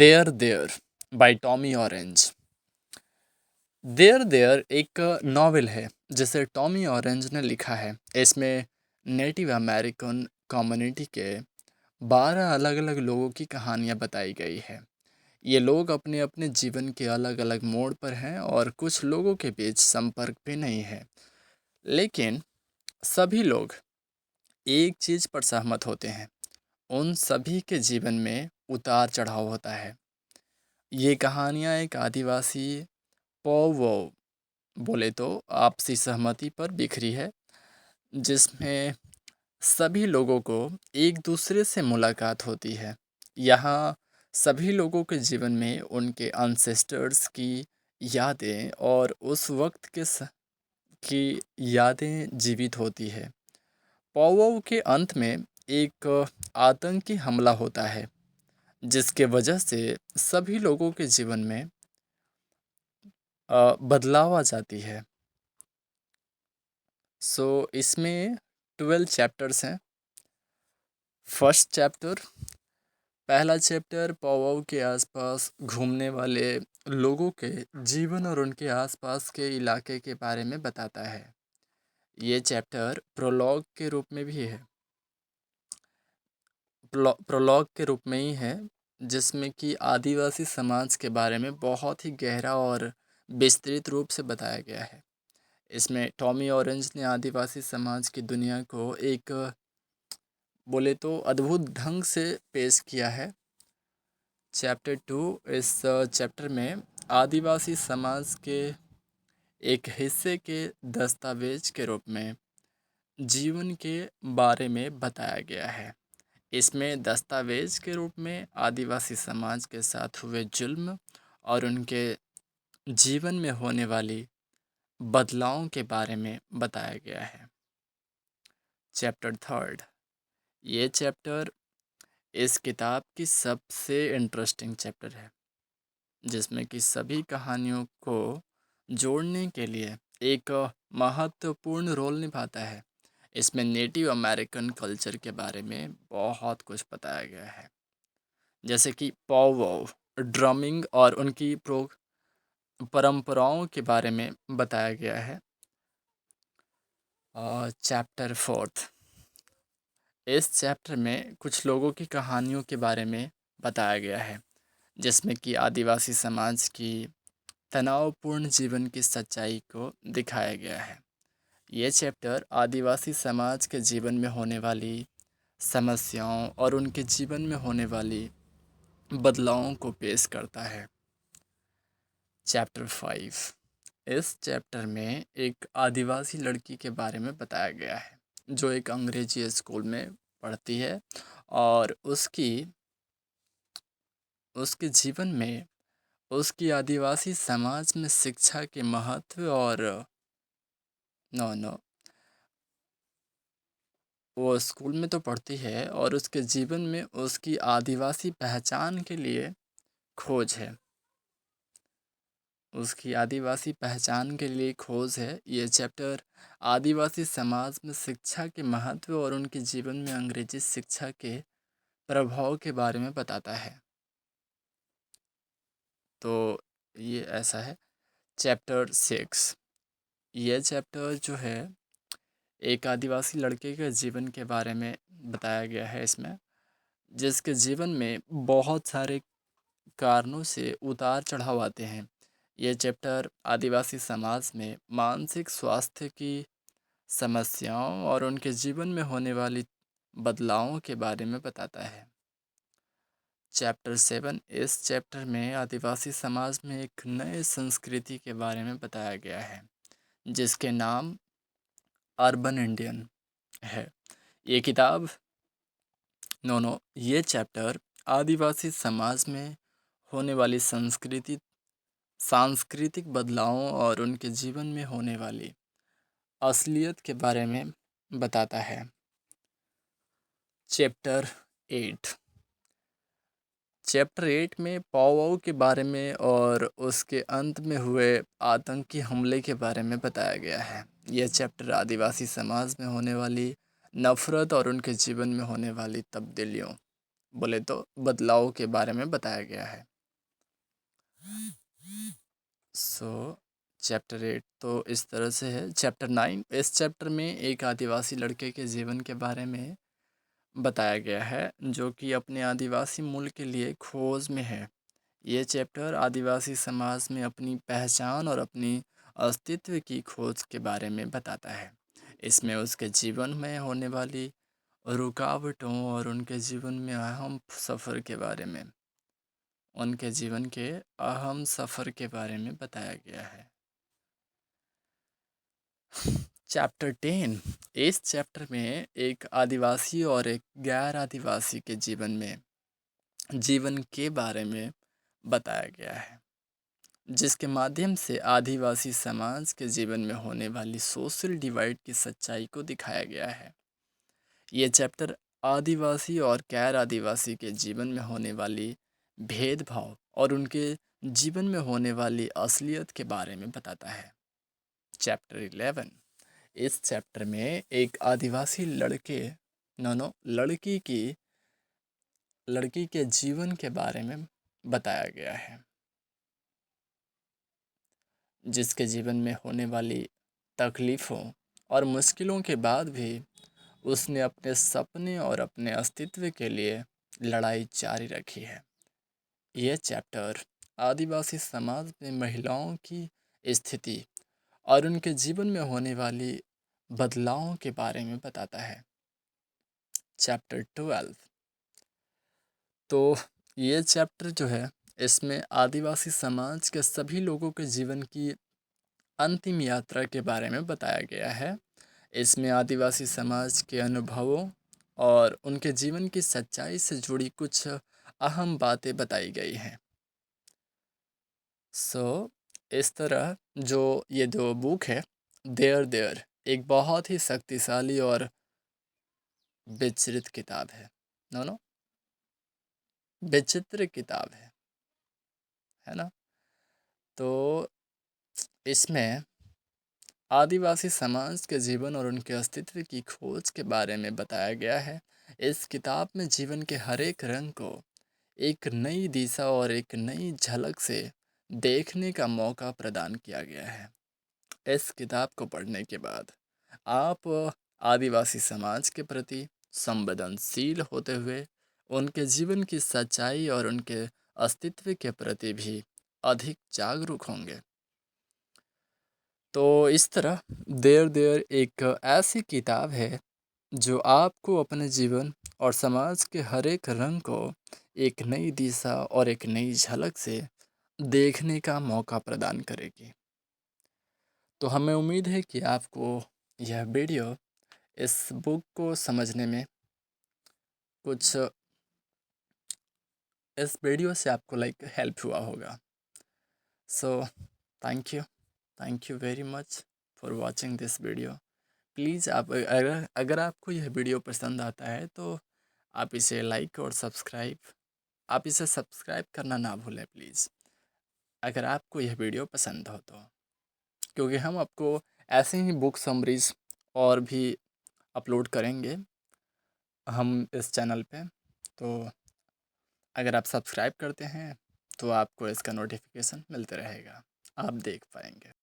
There there by Tommy Orange. There there एक novel है जिसे टॉमी ऑरेंज ने लिखा है। इसमें नेटिव अमेरिकन कम्युनिटी के 12 अलग अलग लोगों की कहानियाँ बताई गई है। ये लोग अपने अपने जीवन के अलग अलग मोड़ पर हैं और कुछ लोगों के बीच संपर्क भी नहीं है, लेकिन सभी लोग एक चीज़ पर सहमत होते हैं। उन सभी के जीवन में उतार चढ़ाव होता है। ये कहानियाँ एक आदिवासी पौवो बोले तो आपसी सहमति पर बिखरी है, जिसमें सभी लोगों को एक दूसरे से मुलाकात होती है। यहाँ सभी लोगों के जीवन में उनके अनसेस्टर्स की यादें और उस वक्त की यादें जीवित होती है। पौवो के अंत में एक आतंकी हमला होता है, जिसके वजह से सभी लोगों के जीवन में बदलाव आ जाती है। इसमें 12 चैप्टर्स हैं। फर्स्ट चैप्टर, पहला चैप्टर पौवो के आसपास घूमने वाले लोगों के जीवन और उनके आसपास के इलाके के बारे में बताता है। ये चैप्टर प्रोलॉग के रूप में भी है, प्रोलॉग के रूप में ही है, जिसमें कि आदिवासी समाज के बारे में बहुत ही गहरा और विस्तृत रूप से बताया गया है। इसमें टॉमी ऑरेंज ने आदिवासी समाज की दुनिया को एक बोले तो अद्भुत ढंग से पेश किया है। चैप्टर 2, इस चैप्टर में आदिवासी समाज के एक हिस्से के दस्तावेज के रूप में जीवन के बारे में बताया गया है। इसमें दस्तावेज के रूप में आदिवासी समाज के साथ हुए जुल्म और उनके जीवन में होने वाली बदलावों के बारे में बताया गया है। चैप्टर 3, ये चैप्टर इस किताब की सबसे इंटरेस्टिंग चैप्टर है, जिसमें कि सभी कहानियों को जोड़ने के लिए एक महत्वपूर्ण रोल निभाता है। इसमें नेटिव अमेरिकन कल्चर के बारे में बहुत कुछ बताया गया है, जैसे कि पॉवो ड्रमिंग और उनकी परंपराओं के बारे में बताया गया है। चैप्टर 4, इस चैप्टर में कुछ लोगों की कहानियों के बारे में बताया गया है, जिसमें कि आदिवासी समाज की तनावपूर्ण जीवन की सच्चाई को दिखाया गया है। ये चैप्टर आदिवासी समाज के जीवन में होने वाली समस्याओं और उनके जीवन में होने वाली बदलावों को पेश करता है। चैप्टर 5, इस चैप्टर में एक आदिवासी लड़की के बारे में बताया गया है, जो एक अंग्रेजी स्कूल में पढ़ती है और उसके जीवन में उसकी आदिवासी समाज में शिक्षा के महत्व और नो नो वो स्कूल में तो पढ़ती है और उसके जीवन में उसकी आदिवासी पहचान के लिए खोज है। उसकी आदिवासी पहचान के लिए खोज है। ये चैप्टर आदिवासी समाज में शिक्षा के महत्व और उनके जीवन में अंग्रेजी शिक्षा के प्रभाव के बारे में बताता है। तो ये ऐसा है। चैप्टर 6, ये चैप्टर जो है एक आदिवासी लड़के के जीवन के बारे में बताया गया है इसमें, जिसके जीवन में बहुत सारे कारणों से उतार चढ़ाव आते हैं। ये चैप्टर आदिवासी समाज में मानसिक स्वास्थ्य की समस्याओं और उनके जीवन में होने वाली बदलावों के बारे में बताता है। चैप्टर 7, इस चैप्टर में आदिवासी समाज में एक नए संस्कृति के बारे में बताया गया है, जिसके नाम अर्बन इंडियन है। ये किताब ये चैप्टर आदिवासी समाज में होने वाली सांस्कृतिक बदलावों और उनके जीवन में होने वाली असलियत के बारे में बताता है। चैप्टर 8, चैप्टर 8 में पाओ के बारे में और उसके अंत में हुए आतंकी हमले के बारे में बताया गया है। यह चैप्टर आदिवासी समाज में होने वाली नफ़रत और उनके जीवन में होने वाली तब्दीलियों बोले तो बदलाव के बारे में बताया गया है। सो चैप्टर 8 तो इस तरह से है। चैप्टर 9, इस चैप्टर में एक आदिवासी लड़के के जीवन के बारे में बताया गया है जो कि अपने आदिवासी मूल के लिए खोज में है। ये चैप्टर आदिवासी समाज में अपनी पहचान और अपनी अस्तित्व की खोज के बारे में बताता है। इसमें उसके जीवन में होने वाली रुकावटों और उनके जीवन में अहम सफ़र के बारे में उनके जीवन के अहम सफ़र के बारे में बताया गया है। चैप्टर 10, इस चैप्टर में एक आदिवासी और एक गैर आदिवासी के जीवन के बारे में बताया गया है, जिसके माध्यम से आदिवासी समाज के जीवन में होने वाली सोशल डिवाइड की सच्चाई को दिखाया गया है। ये चैप्टर आदिवासी और गैर आदिवासी के जीवन में होने वाली भेदभाव और उनके जीवन में होने वाली असलियत के बारे में बताता है। चैप्टर 11, इस चैप्टर में एक आदिवासी लड़की के जीवन के बारे में बताया गया है, जिसके जीवन में होने वाली तकलीफ़ों और मुश्किलों के बाद भी उसने अपने सपने और अपने अस्तित्व के लिए लड़ाई जारी रखी है। यह चैप्टर आदिवासी समाज में महिलाओं की स्थिति और उनके जीवन में होने वाली बदलावों के बारे में बताता है। चैप्टर 12, तो ये चैप्टर जो है इसमें आदिवासी समाज के सभी लोगों के जीवन की अंतिम यात्रा के बारे में बताया गया है। इसमें आदिवासी समाज के अनुभवों और उनके जीवन की सच्चाई से जुड़ी कुछ अहम बातें बताई गई हैं। इस तरह ये जो बुक है देयर देयर एक बहुत ही शक्तिशाली और विचलित किताब है। नो विचित्र किताब है ना। तो इसमें आदिवासी समाज के जीवन और उनके अस्तित्व की खोज के बारे में बताया गया है। इस किताब में जीवन के हर एक रंग को एक नई दिशा और एक नई झलक से देखने का मौका प्रदान किया गया है। इस किताब को पढ़ने के बाद आप आदिवासी समाज के प्रति संवेदनशील होते हुए उनके जीवन की सच्चाई और उनके अस्तित्व के प्रति भी अधिक जागरूक होंगे। तो इस तरह देयर देयर एक ऐसी किताब है जो आपको अपने जीवन और समाज के हर एक रंग को एक नई दिशा और एक नई झलक से देखने का मौका प्रदान करेगी। तो हमें उम्मीद है कि आपको यह वीडियो इस बुक को समझने में कुछ इस वीडियो से आपको हेल्प हुआ होगा। So thank you very much for watching this video. Please अगर आपको यह वीडियो पसंद आता है तो आप इसे लाइक और सब्सक्राइब करना ना भूलें प्लीज़, अगर आपको यह वीडियो पसंद हो तो, क्योंकि हम आपको ऐसे ही बुक समरीज और भी अपलोड करेंगे हम इस चैनल पे। तो अगर आप सब्सक्राइब करते हैं तो आपको इसका नोटिफिकेशन मिलते रहेगा, आप देख पाएंगे।